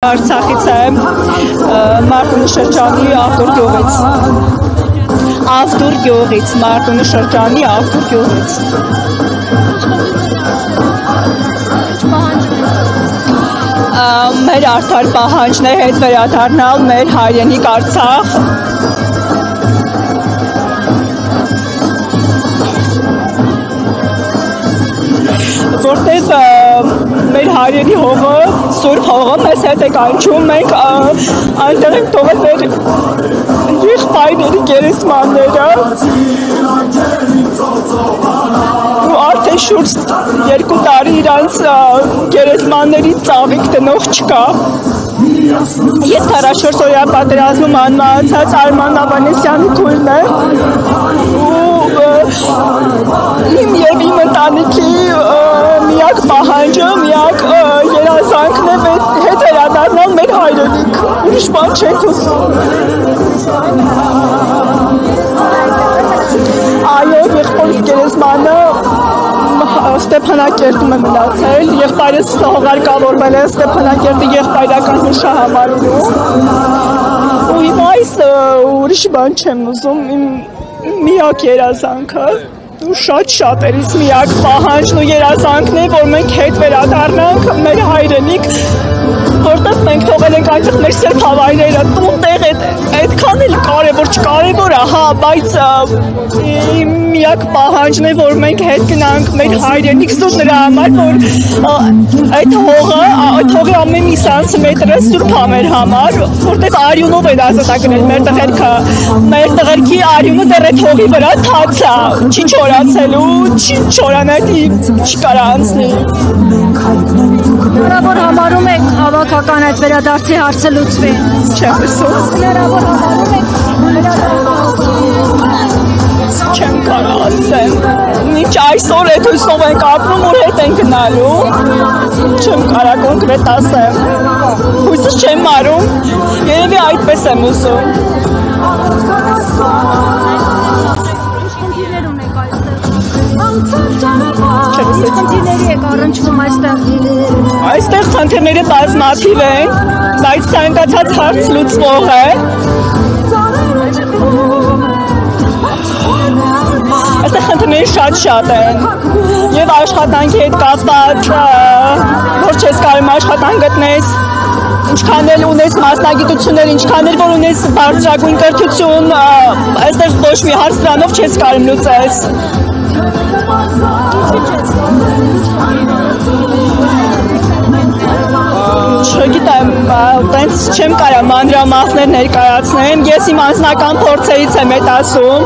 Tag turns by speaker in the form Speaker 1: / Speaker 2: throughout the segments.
Speaker 1: Արցախից եմ, Մարտունի շրջանի Ավդուր գյուղից։ Ավդուր գյուղից, Մարտունի շրջանի Ավդուր գյուղից։ Մեր արդար պահանջն է հետ վերադառնալ մեր հայրենիք Արցախ։ Որտեղ մեր հայրենի հողը, սուրբ հողը մեզ հետ է կանչում, մենք այնտեղ ենք թողել մեր եղբայրների գերեզմանները ու արդեն շուրջ 2 տարի իրանց գերեզմանների ծաղիկ տնող չկա։ Ես 44 օրյա պատերազմում անմահացած Արման Ավանեսյանի քույրն եմ ու իմ և իմ ընտանիքի միակ պահանջը, միակ երազանքն է հետ վերադառնալ մեր հայրենիք, ուրիշ բան չենք ուզում։ Այո, եղբորս գերեզմանը Ստեփանակերտում է մնացել, եղբայրս հողարկավորվել է Ստեփանակերտի եղբայրական հուշահամալիրում ու հիմա այս ուրիշ բան չեմ ուզում, իմ միակ երազանքը ու շատ-շատերից միակ պահանջն ու երազանքն է, որ մենք հետ վերադառնանք մեր հայրենիք, որտեղ մենք թողել ենք այնտեղ մեր սերտ հավայրերը, տուն տեղ այդքան էլ կարևոր չկարևոր է, հա, բայց իմ միակ պահանջն է, որ մենք հետ գնանք մեր հայրենիք սուրբ նրա համար, որ այդ հողի ամեն մի սանտիմետրը սուրբ է մեր համար, որտեղ արյունով են ազատագրել մեր տղերքը, մեր տղերքի արյունը դեռ այդ հողի վրա թաց է, չի չորացելու, չի չորանալի, չկար անցնի։
Speaker 2: Հնարավոր համարում եք հավաքական այդ վերադարձի հարցը լուծվի։
Speaker 1: Չեմ հուսում։
Speaker 2: Հնարավոր համարում եք
Speaker 1: չեմ կարող ասեմ։ Մինչ այսօր այդ հույսով ենք ապրում, որ հետ ենք գնալու։ Չեմ կարող կոնկրետ ասեմ։ Հույսս չեմ մարում, երևի այդպես եմ ուզում։
Speaker 2: Խնդիրների եք առնչվում այստեղ։
Speaker 1: Այստեղ խնդիրները բազմաթիվ են, բայց ցանկացած հարց լուծվող է։ Այստեղ խնդիրները շատ են եւ աշխատանքի հետ կապված, որ չես կարող աշխատանք գտնես, ինչքան էլ ունես մասնագիտություններ, ինչքան էլ որ ունես բարձրագույն կրթություն, այստեղ ոչ մի հարց դրանով չես կարող լուծես։ Չգիտեմ, տենց չեմ կարող մանրամասներ ներկայացնեմ, ես իմ անձնական փորձերից եմ այդ ասում,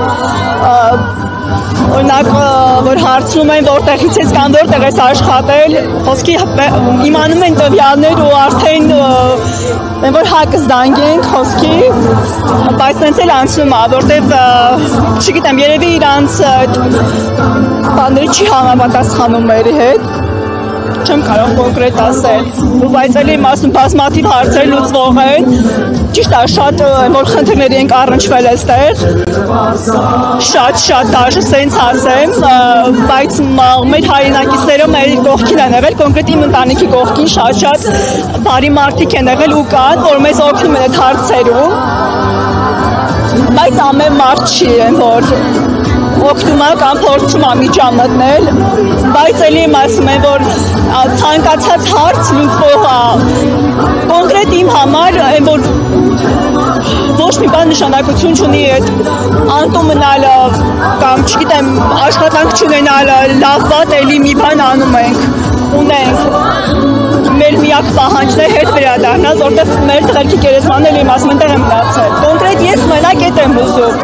Speaker 1: օրինակ, որ հարցնում են որտեղից ես կամ որտեղ ես աշխատել, խոսքի իմանում են տվյալներ ու արդեն որ հակս դանգենք խոսքի, բայց նենց էլ անցնում է, որտեղ չգիտեմ, երևի իրանց բաների չի համապատասխանում մեր հետ, չեմ կարող կոնկրետ ասել, բայց էլ իմ ասում բազմաթիվ հարցեր լուծվող են, ճիշտ է, շատ որ խնդիրների ենք առնչվել այստեղ, շատ դաժը սենց ասեմ, բայց մեր հայրենակիցները մեր կողքին են եղել, կոնկրետ իմ ընտանիքի կողքին շատ բարի մարդիկ են եղել ու կան, որ մեզ օգնում են այդ հարցերում, բայց ամեն մարդ չի են, որ օգնում է կամ փորձում է միջամտնել, բայց էլի իմ ասում են, որ ցանկացած հարց լուծվող է, կոնկրետ իմ համար, որ ոչ մի բան նշանակություն չունի այդ անտու մնալը կամ չգիտեմ աշխատանք չունենալը, լավ վատ էլի մի բան անում ունենք, մեր միակ պահանջն է հետ վերադառնալ, որտեղ մեր տղերքի գերեզմանն էլ իմ ասում այնտեղ եմ մնացել, կոնկրետ ես մենակ էդ եմ ուզում,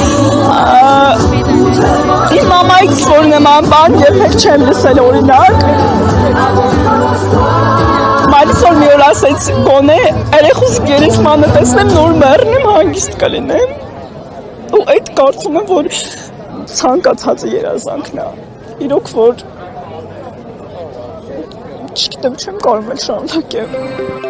Speaker 1: իմ մամայից որ նման բան երբեք չեմ լսել օրինակ, մայրս որ մի օր ասեց գոնե երեխուս գերեզմանը տեսնեմ նոր մեռնեմ հանգիստ կլինեմ ու այդ կարծում եմ որ ցանկացածը երազանքն է իրոք որ չգիտեմ չեմ կարող էլ շարունակեմ